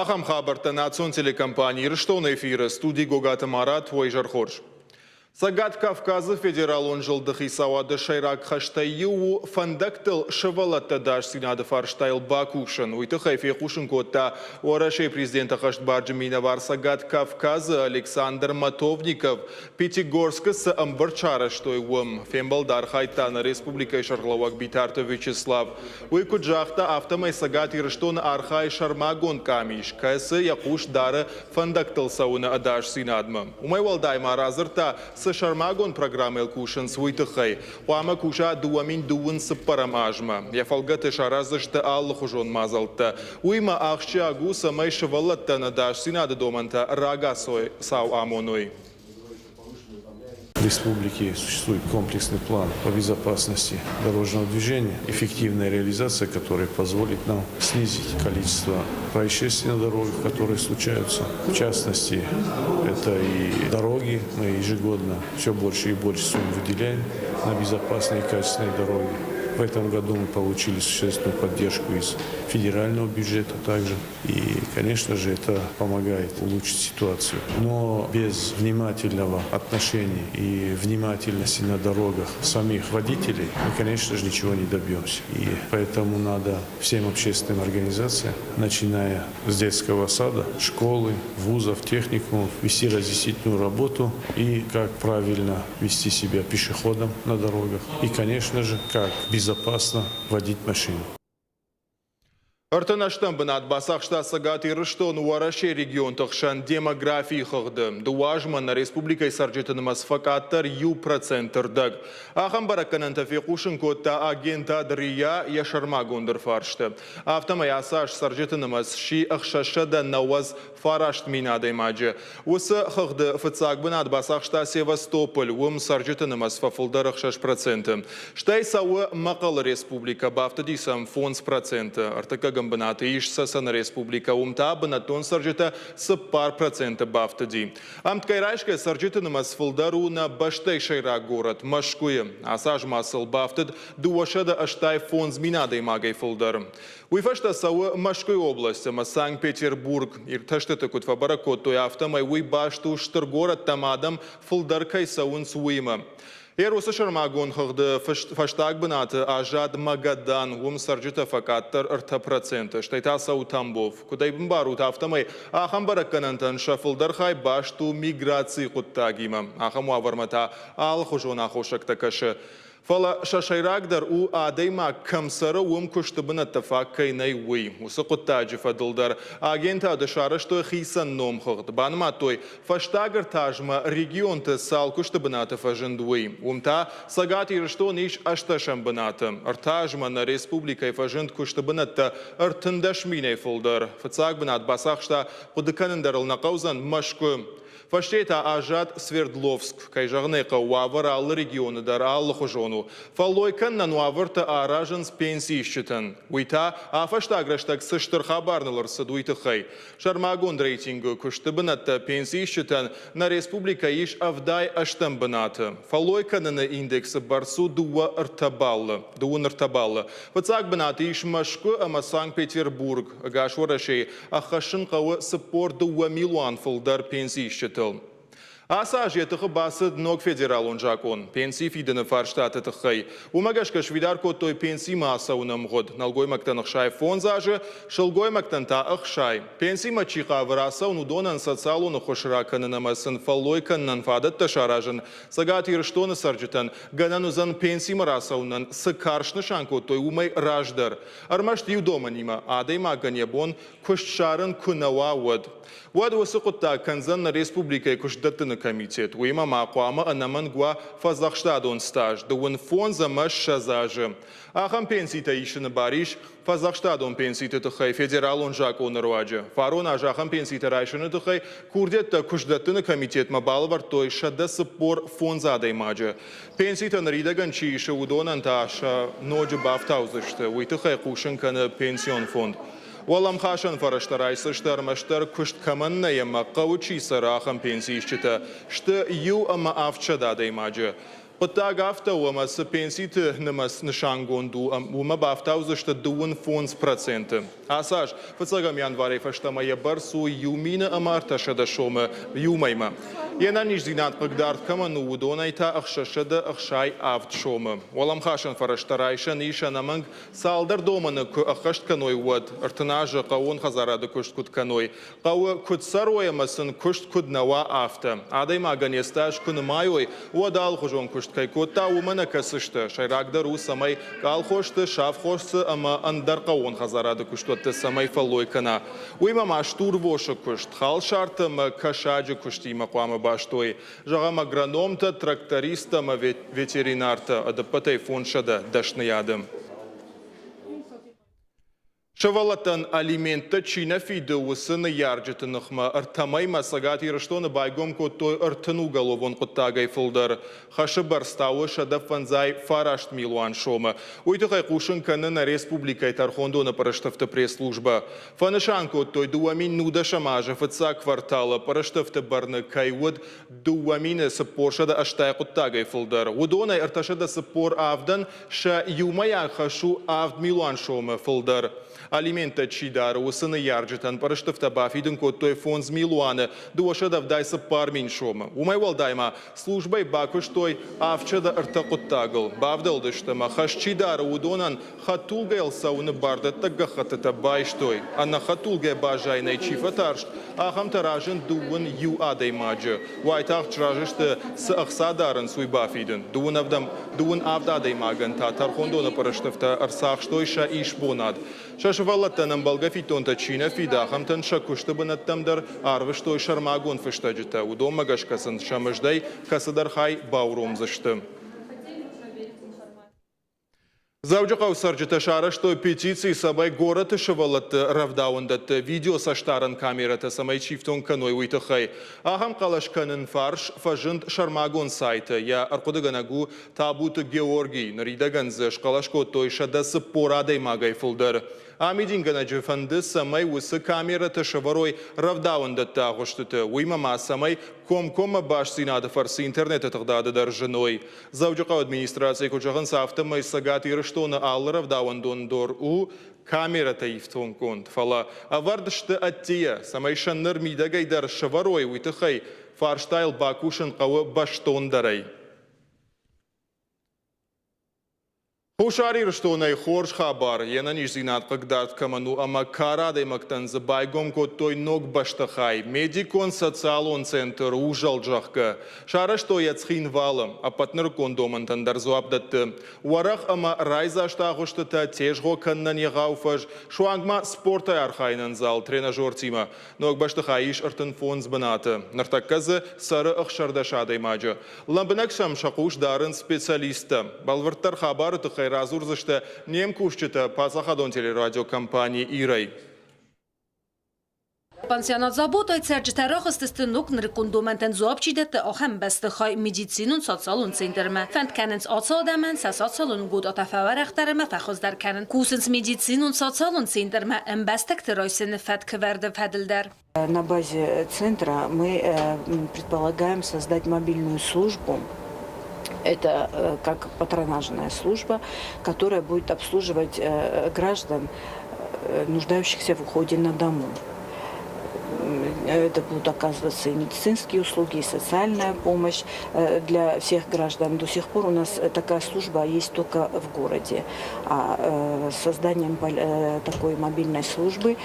Ахам хабарта национ телекомпании Рыштон эфира студии Гогата Марат Войжар Хорш. Сагат Кавказа федералон жылдық исауады шайрак хаштайю фандактыл шывалатта даш синады фарштайл бакушын. Уйты хайфе кушын котта орашей президента хаштбарджы минавар Сагат Кавказа Александр Матовников Пятигорска с амбарчара штой уым. Фембалдар хайтана республика Шарлавак Битарта Вячеслав. Уйку джахта автомай Сагат Ирыштон архай Шармагон камиш. Кайсы якуш дары фандактыл сауна адаш синадма. Умай валдайма разырта с Шармагон программы кушан свитахай. Уама куша дуамин дуун сапарам ажма. Я фалгаты шаразышта аллахужон мазалта. Уйма ахча агуса май шавалатта надаш синада доманта рага сау амоной. В республике существует комплексный план по безопасности дорожного движения, эффективная реализация которой позволит нам снизить количество происшествий на дорогах, которые случаются. В частности, это и дороги. Мы ежегодно все больше и больше сумм выделяем на безопасные и качественные дороги. В этом году мы получили существенную поддержку из федерального бюджета также. И, конечно же, это помогает улучшить ситуацию. Но без внимательного отношения и внимательности на дорогах самих водителей мы, конечно же, ничего не добьемся. И поэтому надо всем общественным организациям, начиная с детского сада, школы, вузов, техникумов, вести разъяснительную работу и как правильно вести себя пешеходом на дорогах. И, конечно же, как безопасно водить машину. Артанаштан бинат басахшта Сагат Ирыштон уараши регион тахшан демографии хагды. Дуажман на республикой сарджетанымас факаттар %. Ахам бараканан тафикушын котта агента дрия яшарма гондыр фаршты. Автомай асаш сарджетанымас ши ахшашада наваз фарашт минады маджи. Усы хагды фыцак бинат басахшта Севастополь ум сарджетанымас фафылдар %. Штай сауы мақал республика бафтадисам фонс %. Артака Бинат ишсасан республика умта бинатон сарджита с пар % бафтади. Амткайрашка сарджита намас фылдару на баштай шайра город Машкуе. Асаж масыл бафтад дуашада аштай фон зминадой магай фылдар. Уйфашта сауы Машкуе область, Санкт-Петербург. Ирташтата кутфабара коттой автомай уй башту штыр город тамадам фылдар кайсаун суима. Эрусы Шармагон хагды фаштаг бинаты ажад Магадан ум сарджита факаттар %. Штайта сау Тамбов. Кудай бимбарут автомай ахам баракканантан шафылдар хай башту миграции куттагима. Ахам уавармата ал хужон ахошак такаши. Фала шашайрагдар у адайма камсара ум куштабына тафак кайнай уй. Усы куттаджи фадылдар. Агента адышара что хисан ном хагд. Банма той фаштагар тажма регион-то сал куштабына тафажын уй. Умта Сагат Ирыштон иш ашташам быната. Артажма на республикай фажын куштабына-та артындашминай фылдар. Фацак бынат басахшта кудыканындарыл нақаузан Машку. Фаштейта ажат Свердловск, кайжагнека уавар аллы регионы дар аллы хужону. Фаллойкан на нуаварта аражан с пенсии считан. Уйта афаштаграштаг сыштыр хабарнылар садуйты хай. Шармагон рейтингу куштыбынатта пенсии считан на республика иш авдай аштам быната. Фаллойкан на индексы барсу дуа артабаллы. Фацак бынаты иш Машку ама Санкт-Петербург. Гашварашей ахашын кавы сыпор дуа милуан фылдар пенсии считан. Асаж етығы басы ног федерал он жакон. Пенсии фидені фарштаты тұқай. Умагашка швидар коттой пенсии маса унамғод. Налгой мактан ұқшай фонзажы, шылгой мактан та ұқшай. Пенсии мачиға выраса унудонан социалуны қошыраканынамасын фаллойканнан фадат ташаражын. Сагат Ирыштоны сарджитан гананузан пенсии мараса унан сыкаршны шан коттой умай раждар. Армашт юдома нима, адайма ганебон кушчарын кунава уад. Уад высықытта канзан на республикай кушдаттыны комитет. Уйма мақуама анаман гуа фазахштадон стаж. Дуын фонза маш шазажы. Ахам пенсита ишыны бариш, фазахштадон пенсита тұхай федерал он жак он руаджы. Фарон ажахам пенсита райшыны тұхай курдетта кушдаттыны комитет мабалы вартой шада сыпор фонза даймаджы. Пенсита наридаган чиишы удонан таша ноджы бафтаузышты. Уйтыхай кушынканы пенсион фонд. Валам хашан фараштарайсы штармаштар кушт каманна ямма қаучи сарахам пенсийшчита, шты ю ама авчада даймаджы. Qutag afta uama se pensit namas nishangondu uama baftauzushta duun fonds procente. Asaj, fățăgăm ianuarie făștama e bărsu iumină amarta șada șomă iumaima. Jena nici zinat qăgdart kama nu udonaita axshashada axshay avt șomă. Olam xashan farashtarayșa nisha namang saldar domană cu axșt canoi wad, artanaja qaun khazarada kusht kud canoi. Qaua kud saroya masan kusht kud nawa afta. Adai maganistaj kun maioi wadal khujon kusht kai kota umana kasishta. Shayragdaru samay qal khoshta shaf khoshta ama andar qaun khazarada kusht samay falloy kana. Uima mashtur vosha kusht. Khal sharta ma kashaja kushti maqama bashtoy. Jagam agronomta, tractorista, ma veterinarta, adapatay fonshada dashnayadam. Шавалатан алимента чина фиде усына ярджеты нахма артамай масагати раштона байгом коттой артану головон коттагай фулдар. Хаша барстауы шада фанзай фарашт милуан шома. Уйтыхай кушын канына республикай тархондона параштафта пресс-служба. Фанышан коттой дуамин нуда шамажа фатса квартала параштафта барны кайвуд дуамин сапор шада аштай коттагай фулдар. Удонай арташада сапор авдан ша юмая хашу авд милуан шома фулдар. Алимента чидар усына ярджетан параштафта бафидын коттой фонз милуаны дуашада вдайса пармин шома. Умайвал дайма службай бакуштой авчада артакуттагыл. Бавдалдыштама хаш чидара удонан хатулгайл сауны барды тагахатата байштой. Анна хатулгай бажайнай чифатаршт, ахам таражын дуын ю адаймаджы. Вайтах чражышты с ахсадарын суй бафидын. Дуын авдадаймаган та тархондона параштафта арсахштойша ишбонад. Шашвалаттанам балгафитонта чина фидахамтан шакушты бынаттамдар арвыштой шармагон фыштаджыта. Удома гашкасын шамыждай касадархай бауром-зашты. Завджақау сарджыта шараштой петиции сабай город шавалатты равдаундатты видео саштаран камерата самай чифтон каной уйтахай. Ахам калашканын фарш фажынд шармагон сайты. Я аркодыганагу табуты Георгий наридаганзы шкалашко тойшада сыппорадай магай фулдар. Амидингана джифанды самай усы камерата шаварой равдаундатты ағыштыты. Уймама самай комкома баш синады фарсы интернета тағдады даржыной. Завджақау администрация кучағын сафты майсагат ирыштоны аллы равдаундон дор у камерата ифтон конт. Фала авардышты аттия самай шанныр мидагайдар шаварой уйтыхай фарштайл бакушын қауы баштондарай. Хушари рыштонай хорш хабар, яна ниш зинат қыгдарт каману, ама карадай мактанзы байгом коттой ног баштахай, медикон социалон центр ужал джахка. Шара что яцхин валым, а патныр кондоман тандарзу абдатты. Уарах ама райза штағыштыта тежго каннан егауфаж, шуангма спортай архайнан зал тренажер тима. Ног баштахай иш артын фонз банаты. Нартакказы сары ықшардашадай маджа. Ламбынак шам шақуш дарын специалиста. Балварттар хабары тұқай разурзышты немкушчыта пазахадон телерадиокомпании «Ирай». Пансионат заботой церджитарахыстысты нук нрикундументен зуапчидетты ахам бастыхай медицинун социалун центрме. Фэнтканенс ацадамэн са социалун гуд атафаварахтарме фахоздар канен. Кусенс медицинун социалун центрме эмбастекты ройсены фэткверды фэдилдер. На базе центра мы предполагаем создать мобильную службу. Это как патронажная служба, которая будет обслуживать граждан, нуждающихся в уходе на дому. Это будут оказываться и медицинские услуги, и социальная помощь для всех граждан. До сих пор у нас такая служба есть только в городе. А созданием такой мобильной службы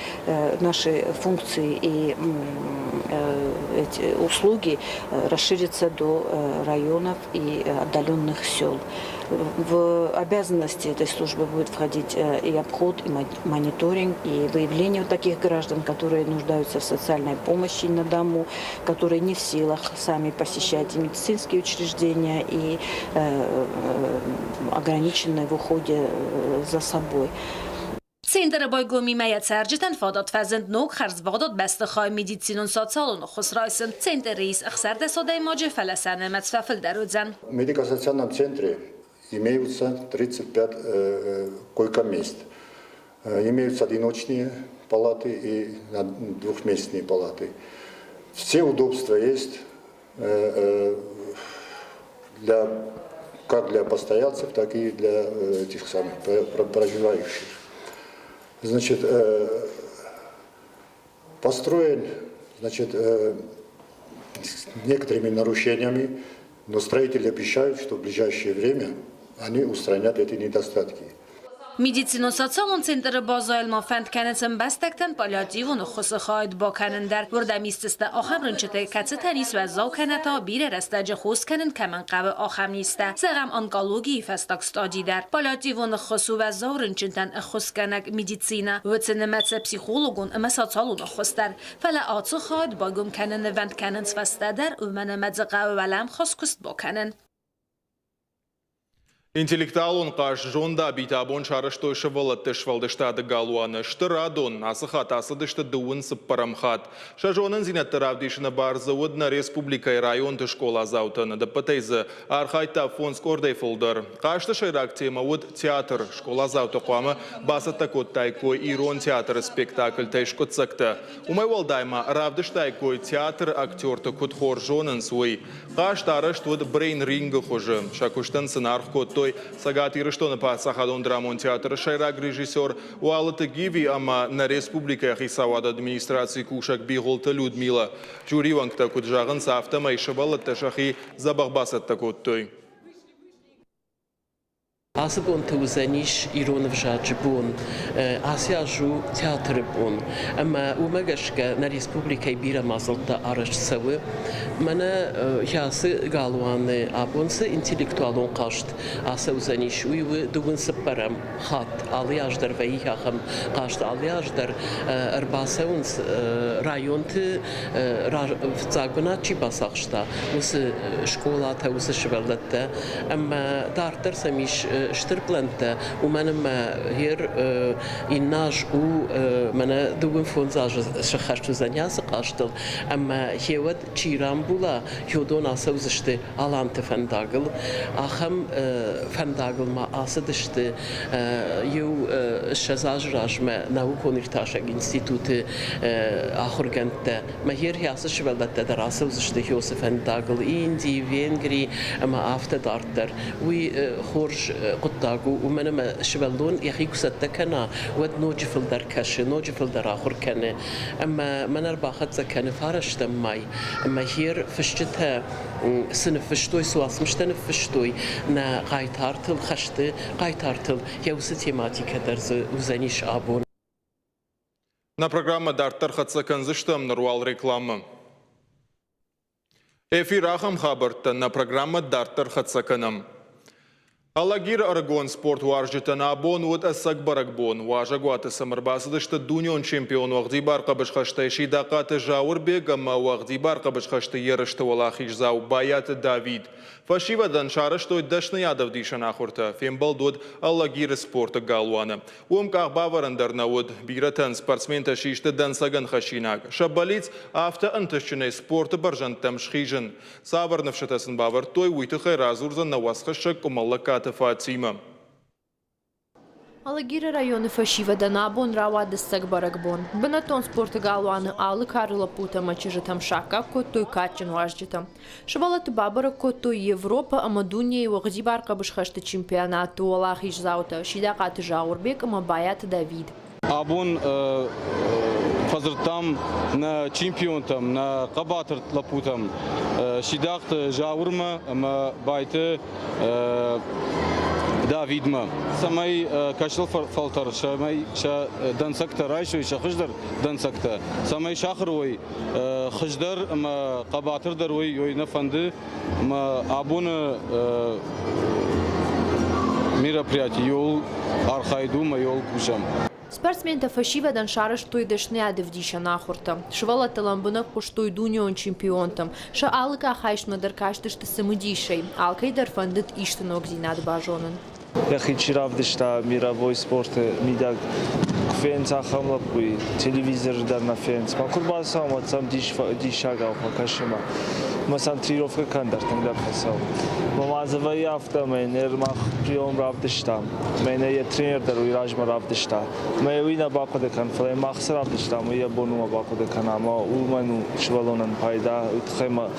наши функции и эти услуги расширятся до районов и отдаленных сел. В обязанности этой службы будет входить и обход, и мониторинг, и выявление таких граждан, которые нуждаются в социальной помощи на дому, которые не в силах сами посещать и медицинские учреждения, и ограничены в уходе за собой. Центр байгоми мая церджитан фадат фазент ног харзвадат бастыхай медицинун социалун хусрайсын. Центр рейс ахсарда содай маджи фаласаны мацфафил дарудзан. В медико-социальном центре имеются 35 койко-мест. Имеются одиночные палаты и двухместные палаты. Все удобства есть для как для постояльцев, так и для этих самых проживающих. Значит, построен, значит, с некоторыми нарушениями, но строители обещают, что в ближайшее время они устранят эти недостатки. Медицинно-социален центры базайлма фэнд кэнэцэн бастактан палиативон хосыхайд ба кэнэндар вурда мистесте ахам рынчыты кацы танис ва зау кэнэта бире растаджы хос кэнэн кэмэн қавы ахам нисте сэгам онкологии фастак стадидар палиативон хосу ва зау рынчынтан хос кэнэг медицина вэцэнэмэцэ психологон эма социалон хостар фэла ацы хайд ба гум кэнэн вэнд кэнэнс фастадар умэнэмэдзы қавы валам хос куст ба кэнэн Интеллектуалон қаш жонда битабон шарыштой шывылытты швалдыштады галуаны штырадон, асыхат асыдышты дуын сыппарамхат. Шажонын зинаттыравдишіні барзывыдна республикай районты школа заутыны дыппытайзы архайта фонск ордай фылдыр. Қашты шайрак тема уд театр школа зауты қуамы басытта коттайкой ирон театр спектакль тайшкот сыкты. Умай валдайма равдыштайкой театр актерты кутхор жонын суй. Қашты арышт уд брейн рингі хожы. Шакуштын сынарх коттой Сагат Ирыштоны па Сахадон драмон театр шайрак режиссер Уалыты Гиви ама на республика Хисавад администрации Кушак Биголта Людмила. Журиванкта куджагын сафта майшывалытты шахи забахбасатта коттой. Асыбон тузаниш иронов жаджбон, асяжу театр бон, ама умагашка на республика бира мазалта араш савы, мана ясы галуаны абонсы интеллектуалон кашт, аса узаниш уйвы дугун сыппарам хат, алыяждар вайхахам кашт, алыяждар арбасаунс районты вцагуна чибасахшта, усы школата, усы швеллатта, ама дартар самиш штырпланта ومنما هير إناج ومنا دوغن فونزاج شخشتو زنياس قاشتل أما هيود تشيران بولا هيودون أسوزشت علانت فنداغل أخم فنداغل ما أسدشت يو شزاج راجما ناو كونيرتاشا إنستيتوت آخر جنت ما هير هياس شبلت در أسوزشت هيوس فنداغل إندي فينغري أما أفت دارتر وي خورج قطاقو ومنما شبلون يخيكو ستكنا ود نوجفل در كش نوجفل در آخر كنه أما من أرباخت زكنه فارشتم ماي أما هير فشتها سنف فشتوي سواس مشتن فشتوي نا قايتارتل خشته قايتارتل يوس تيماتيكا درز وزنيش آبون На программа Дартар Хацаканзыштам Нурвал реклама. Эфир Ахам Хабарта на программа Дартар Хацаканам. Алагир Аргон спорт варжитан абон уд асак баракбон важагуаты самарбасыдышты дуньон чемпион вағди барқа бішқаштай дақаты жауыр бегама вағди барқа бішқашты ерішті олахиш зау баяты Давид. Фашивадан шарыштой дашны ядов дишан ахурта. Фембалдуд Алагир спорта галуаны. Умках баварандарна уд биратан спортсмента шишты дансаган хашинак. Шаббалиц авто антышчыны спорты баржантам шхижын. Саварнавшатасын бавар той уйтыхай разурзан на васхашак умаллакаты Фатима. Алагир районы Фашивадан абон равадыстак баракбон. Бенатон спорты галуаны алы карыла пута мачыжытам шака коттой качын важжытам. Шабалаты бабара коттой Европа ама дуния и вағди барка бышхашты чемпионаты олахиш заута. Шидақаты жаурбек ама баяты Давид. Абон фазыртам на чемпионтам, на қабатыр лапутам. Шидақты жаурма ама байты Давидма. Самай кашыл фалтар, самай дансакта райшой шахыждар дансакта. Самай шахрой хыждар ма қабатырдар ой йойна фанды ма абуны мероприятие йол архайду ма йол кушам. Спортсмента Фашивадан шарыш той дышны адывдиша нахурта. Швала таламбынак пуштой дунион чемпионтам. Ша алыка хайшна даркаштышты самыдишей. Алкай дарфандыт иштынок зинад бажонын. Я хочу равдышта мировой спорт мидак фенс ахамлапуи телевизор дар на фенс. Макурбасам отсам дишагал покашима. Масам трировка кандар тангдар хасал. Мамазавай афта менер мах прием равдышта. Мене я тренер дар уиражма равдышта. Ме уина бакоде кан фле махс равдышта. Ме я бонума бакоде канама улману швалонан пайда утхема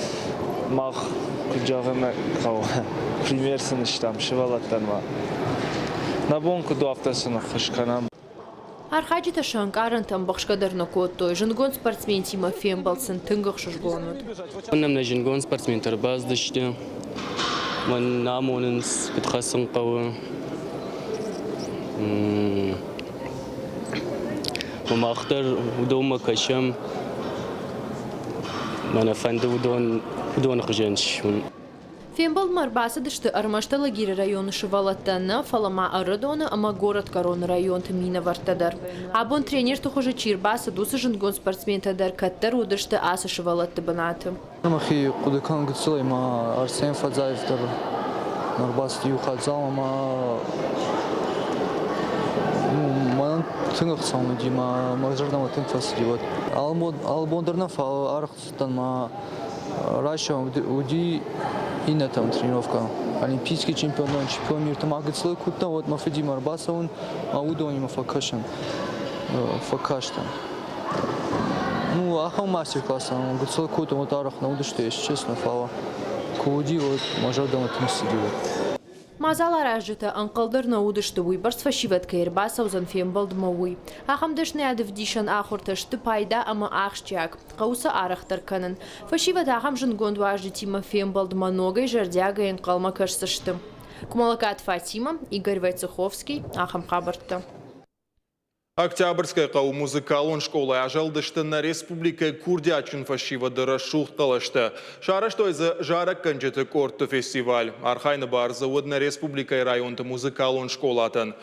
мах куджагына кау примерсын иштам шивалаттан ма. Набон куду автосына хышканам. Архаджита шанкарантам бахшкадарна коттой жингон спортсмен Тимофеем Балсын тынгых шушбонут. Нам на жингон спортсмен тарбаздышты. Ман намонынс битхасын кавы. Мамахтар удома кашам. Мана фанды удон хженш. Фембал марбасы дышты Армаштала гири районы шывалаттаны, фалама арыдоны, ама город Корон район тымина вартадар. Абон тренер тухожы чирбасы дусы жингон спортсмен тадар каттар удышты асы шывалатты банаты. Махи кудыкан гыцылай ма Арсен Фадзаевтар марбасы юхадзал, ама манан тыңық самы дима мағжырдама тыңфасы дейват. Албондарна фал арықтан ма Раша уди инна там тренировка. Олимпийский чемпион мира там агыцлы кутта вот мафади марбаса он аудони мафакашан факашта. Ну ахам мастер-класс он агыцлы кутта вот арах на удышты, если честно, фала. Куди вот мажордама тымсидиват. Мазал аражыта анқалдырна удышты уйбарс фашиват кайрбаса узан фембалд мауи. Ахамдышны адывдишан ахурташты пайда ама ахшчак. Қауса арахтар канын. Фашиват ахам жингонд важды Тима фембалд маногай жардяга инқалма кашсышты. Кумалакат Фатима, Игорь Войцеховский, ахам хабарты. Октябрьская қау музыкалон школа ажалдышты на республика Курдячин фашива дыра шухт қалашты. Шараштой за жарак канжеты кортты фестиваль. Архайны бар завод на республика районты музыкалон школатын.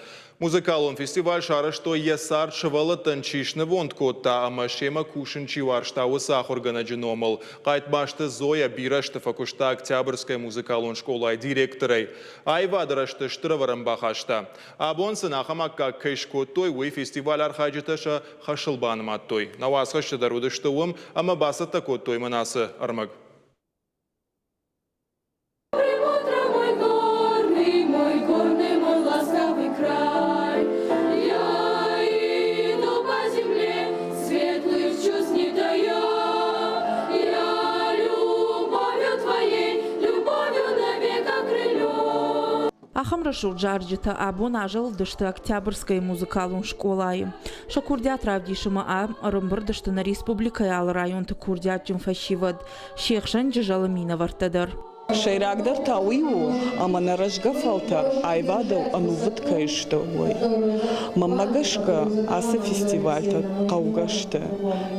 Музыкалон фестиваль шараштой ясар шывалы танчишны вонд котта, ама шема кушын чиварштауы сахургана джиномыл. Қайт башты Зоя бирашты факушта Октябрьская музыкалон школа директорой. Айва дырашты штырыварым бахашта. Абон сынахамакка кэш коттой уй фестиваль архайджыташа хашылбаным аттой. Наваз хашчыдар удыштыуым, ама басыта коттой манасы армаг. Ахам Рашул Джарджита абон ажал дышты Октябрьской музыкалун школай. Шакурдят равдишима арымбыр дышты на республика ал районты курдятчым фашивад. Шехшан джижаламина вартадар. Шейрагдар тауиу, ама нарашга фалтар, айвадал анувыт кайштовой. Мамагашка аса фестивальта каугашта.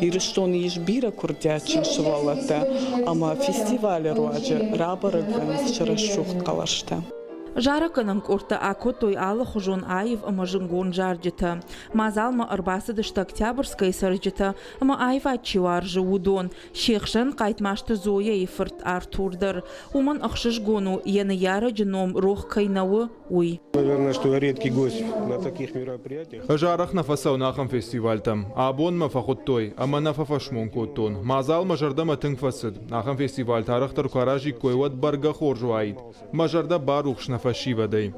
Ирыштон ешбира курдятчым швалата, ама фестиваль руаджа рабараган шарашухт калашта. Жараканам корта акотой алы хужон аев ама жингон жарджита. Мазалма арбасы дышты Октябрьской сарджита, ама аев ачивар жиудон. Шехшен кайтмашты Зоя и Фырт Артурдар. Уман ахшиш гону яны яра джином рох кайнауы уй. Наверное, что я редкий гость на таких мероприятиях. Жарах нафасау нахам фестивальтам. Абон мафахоттой, ама нафафашмон коттон. Мазал мажарда матынг фасид. Нахам фестиваль тарахтар каражи койват барга хоржуаид. Мажарда барухшна фашивадай.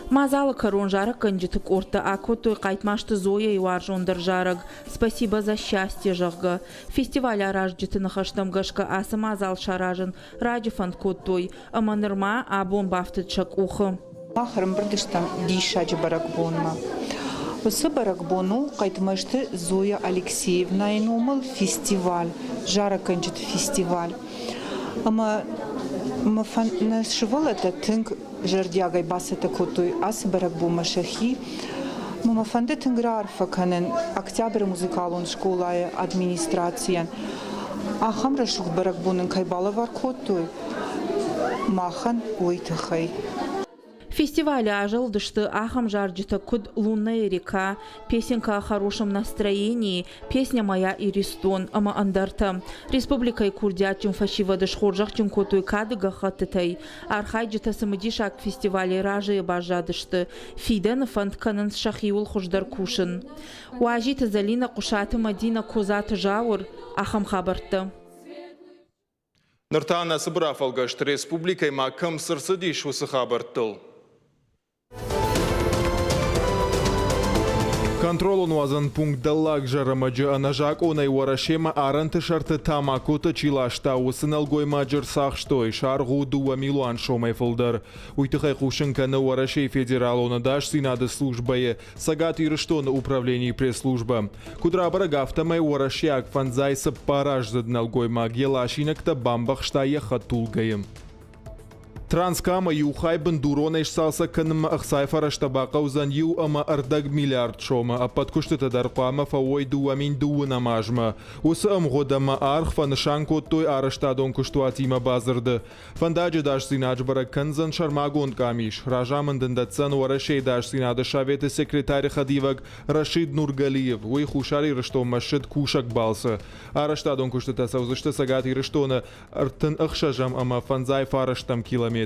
Мазала корон жарак канджиты корта акотой кайтмашты Зоя и варжондар жарак. Спасибо за счастье жагга. Фестиваль аражджиты нахаштам гашка аса мазал шаражен. Ради фанд коттой. Аманырма абон бафтыт шак ухы. Махарым бірдіштам дишаджы баракбонма. Осы баракбону кайтмашты Зоя Алексеевна иномыл фестиваль. Жарак канджиты фестиваль. Ама нашивал это тынг жардягай басата котой асы баракбу машахи. Мама фанде тынграр факанен Октябрь музыкалон школая администрация. Ахам рашух баракбунын кайбала вар котой. Махан уйтахай. Фестиваль ажал дышты ахам жарджита куд лунная река, песенка о хорошем настроении, песня моя Иристон, ама андарта. Республикой курдячим фашива дышхоржахчим котой кадыга хатытай. Архайджита самыдишак фестивале ражи бажа дышты. Фиден фантканын шахиул хуждар кушын. Уажита залина кушаты мадина козаты жаур, ахам хабарты. Ныртана сыбырафалгашты республикай ма кым сырсы дейш осы хабарттыл. Контролон вазан пункт даллак жарамаджа анажак онай варашема аранты шарты тамакута чилашта усынал гой маджар сахштой шаргу дуа милуан шомай фылдар. Уйтыхай хушинканы варашей федералона даш синады службае сагат ирыштон управлении пресс-служба. Кудрабара гафтамай варашяк фанзайса параж заднал гой магелашинакта бамбах штая хатулгаем. Транскама юхай бандуронеш салса канма ахсайфара штабака узан ю ама ардаг миллиард шома, а подкуштата дарпама фавой дуамин дуна мажма. Уса амгодама арх фаншанко той араштадон куштуатима базарда. Фандаджи даш синаджбара канзан шармагон камиш. Ражаман дандацан варашей даш синада шавета секретарь хадивак Рашид Нургалиев. Уй хушари раштом машет кушак балса. Араштадон куштата саузашта сагати раштона артан ахшажам ама фанзай фараштам километр.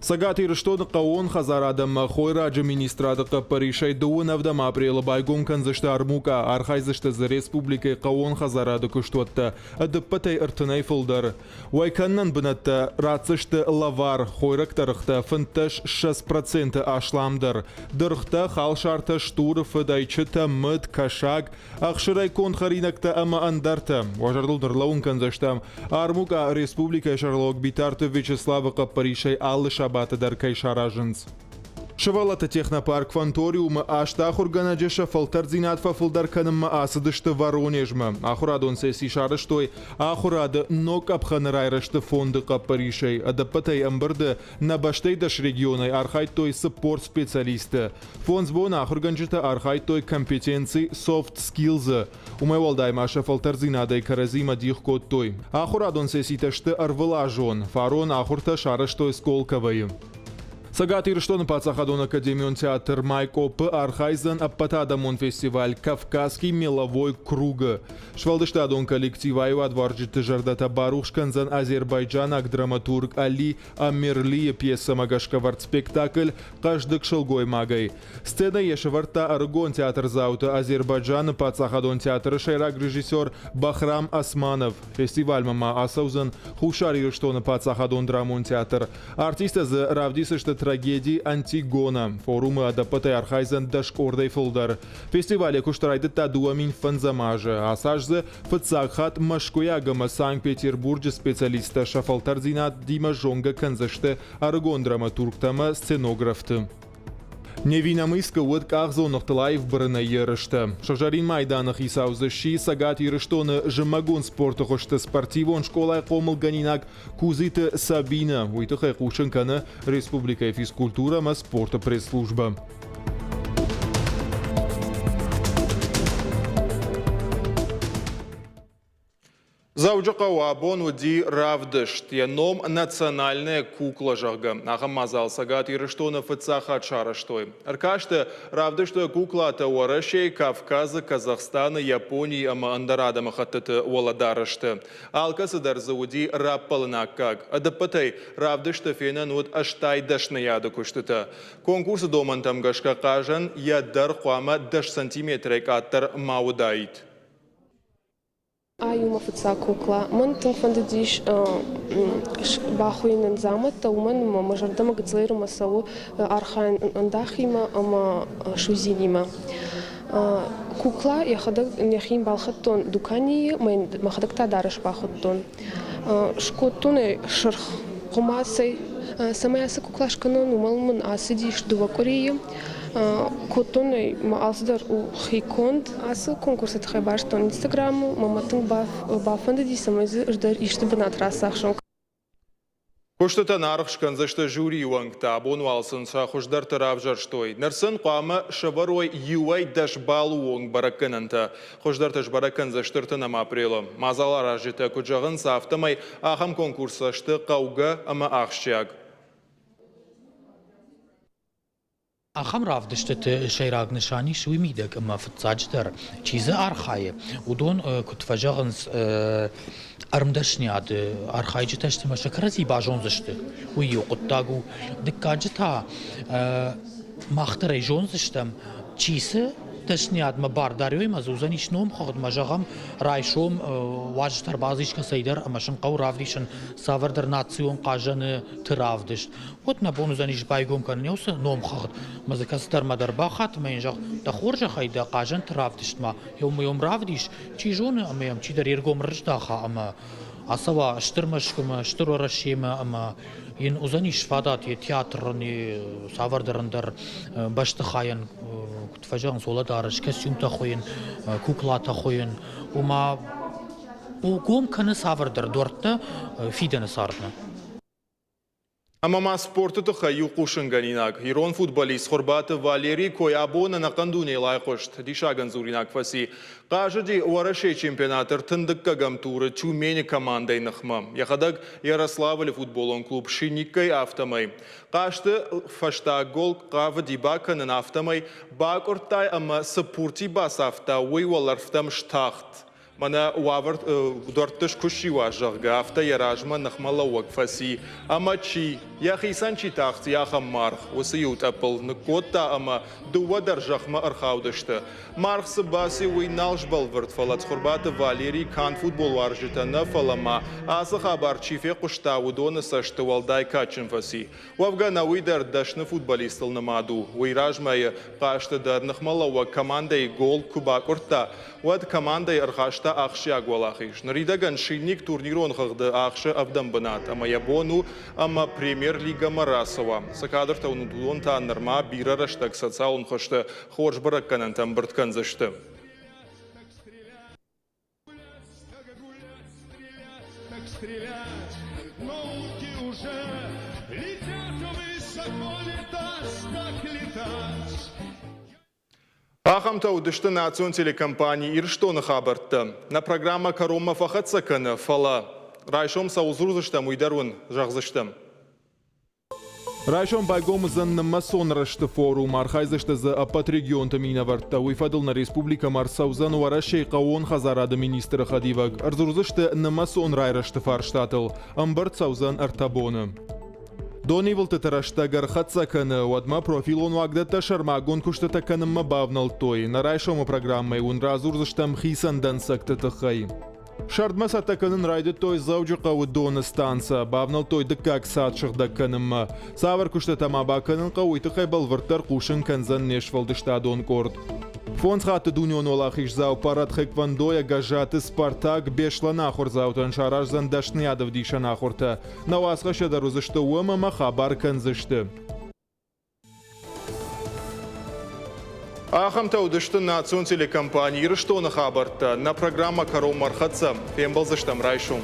Сагат ирыштон каон хазарадам махой раджа министрадыка паришай дуын авдам апрелы байгон канзышты армука архайзышты за республикой каон хазарады күштуатта адыппатай ыртынай фылдар. Вайканнан бынатта рацышты лавар хойрактарықта фынташ 6% ашламдар. Дырықта хал шарта штур фыдайчыта мыд кашак ақшырай конхаринакта ама андарта. Важардылдыр лаун канзыштам армука республика шарлог битарты Вячеславыка паришай алыша бата даркай шаражынц. Шавалата технопарк фанториума аштахур ганаджеша фалтарзинат фафылдар канымма асыдышты Воронежма. Ахурадон сеси шарыштой, ахурады нок апханырайрышты фонды каппаришей. Адапатай амбырды набаштей даш регионай архайтой спорт специалисты. Фонд сбона ахурганджита архайтой компетенции soft skills. Умайвалдай маша фалтарзинадай каразима дихкот той. Ахурадон сеси ташты арвылажон. Фарон ахурта шарыштой сколковой. Сагат ирыштон пацахадон академион театр Майкоп архайзан аппатадамон фестиваль Кавказский меловой круг. Швалдыштадон коллективаю адварджиты жардата барушканзан Азербайджанак драматург Али Амирли пьеса магашкаварт спектакль каждык шелгой магай. Сцена ешеварта аргон театр заута Азербайджан пацахадон театр шайрак режиссер Бахрам Османов. Фестиваль мама асаузан хушар ирыштон пацахадон драмон театр. Артиста за равдисышты трагедии Антигона. Форумы адапатай архайзан дашкордай фылдар. Фестивале куштарайды тадуамин фанзамажа. Асажзы фыцахат машкуягама Санкт-Петербурге специалиста шафалтарзинат Дима Жонга канзашты аргон драматургтама сценографты. Невинамыска уд кахзонахтылаев барына ерышты. Шахжарин майданах исаузыши сагат ерыштоны жымагон спорты хошты спортивон школай комыл ганинак кузыты Сабина. Уйтыхай кушынканы республика физкультура ма спорта пресс-служба. Заужака уабон уди равдышт, яном национальная кукла жага. Ахам мазал сагат ирыштона фыцаха чарыштой. Аркашты равдышты кукла та уарашей Кавказа, Казахстана, Японии ама андарадама хаттыты уаладарышты. Алкасы дарза уди раппалынак как. Адапатай равдышты фенан уд аштай дашны яды куштыты. Конкурсы доман там гашка кажан ядар хуама 10 сантиметрек аттар маудайт. Аюма фыца кукла. Ман тың фандадиш бахуинан замат, та уман мажардама гацлайру масалу архайн андахима ама шузинима. Кукла яхадак нехин балхаттон дукани, майн махадакта дараш бахаттон. Шкоттуне шарх хумасай. Самаяса куклашканон умалман асидиш дувакории. Котоной маалздар у хиконд асы конкурсы тхайбаштон инстаграму маматын бафандади самайзы ждар ишты бнатрасахшон. Куштата нархшкан зашта жюри уангта абону алсын сахуждар таравжарштой. Нарсын қама шаварой юай дашбалу уанг баракананта. Хуждар ташбаракан заштыртынам апрелы. Мазалар ажита куджағын сафтамай ахам конкурсашты қауға ама ақшчак. Ахам равдышты шайраг нишани шуй мидек ама фцадждар чизы архае. Удон кутфажагынс армдашняд архайчы ташты маша крази бажон зашты. Уй юқуттагу диккаджыта махтарай жон заштам чизы تشنیاد مبارداری و مزوزنیش نوم خود مجاهم رایشوم واجتر بازیش کسیدر امشن قو رافدیشن سافر در ناتسیون قاجن ترافدش وقت نبونو زنیش بایگوم کنن یوس نوم خود مزکس در مدر باخت ما اینجا دخورج خیده قاجن ترافدش ما يوم رافديش تيجون أما يوم تيدر يرقوم رجداخا أما أصوا اشترمشكم اشتروا رشيمة أما ين أزنيش فادات يتياترني سافر درندر باشتخاين كتفجان صولة دارش كسيوم تخوين كوكلا تخوين وما وقوم كان سافر در دورتنا فيدنا صارتنا اما ما سپورت تخیو قوشنگانیناک ایران فوتبالیست خربات والری کویابون نقندونی لایقشت دیشاگن زوریناک فسی قاجدی ورشی چمپیوناتر تندک گمتور چومینی کماندای نخمم یخدگ یاروسلاول فوتبولون کلوب شینیکای افتمای قاشت فشتا گول قاودی باکنن افتمای باکورتای اما سپورتی باس افتا وی ولرفتم شتاخت منا وابرت دورتش كشي واجغ قافتا يراجما نخملا وقفسي اما تشي يا خيسان تشي تاخت يا خمارخ وسيوت ابل نكوتا اما دو درجخ ما ارخاودشتا مارخ سباسي وينالش بالورد فلات خربات فاليري كان فوتبول وارجتا نفلما اسا خبر تشيفي قشتا ودون سشت والداي كاتشن فسي وافغانا ويدر دشن فوتبوليستل نمادو ويراجما قاشتا در نخملا وكماندا جول كوبا كورتا ود كماندا ارخاشتا اخشي اغولاخيش نريدغن شينيك تورنيرون خغد اخش ابدم بنات اما يبونو اما بريمير ليغا مراسوا سكادر تاونودون تا نرما بيررشتك ساتساون خشت خورج بركنن تم برتكن زشت Ахам таудышты национ телекомпании ирштоны хабарты. На программа «Карома фахат саканы» фала. Райшом саузурзыштам уйдарун жағзыштам. Райшом байгомызын масон рашты форум архайзышты за апат регион тамина варта. Уйфадыл на республика Марсаузан варашей қауон хазарады министры хадивак. Арзурзышты масон рай рашты фарштатыл. Амбарт саузан артабоны. Донивал татараштагар хатсаканы, вадма профилон вагдата шармагон куштатаканым мабавнал той. На райшома программой он разурзыштам хисандан сактатахай. Шардма сатаканын райды той заужықа удоны станса, бавнал той дыкак сатшықдаканым. Савар куштатама баканын қауитықай балвыртар қушын канзан нешвалдыштадон корд. Фонс хаты дуньон олахиш зау парад хэквандоя гажаты Спартак бешла нахур заутан шараж зандашны адов диша нахурта. На васха шадарузышты уэма хабар канзышты. Ахам таудышты национ телекомпании ирштоны хабарта на программа «Каром мархатса» фембалзыштам райшум.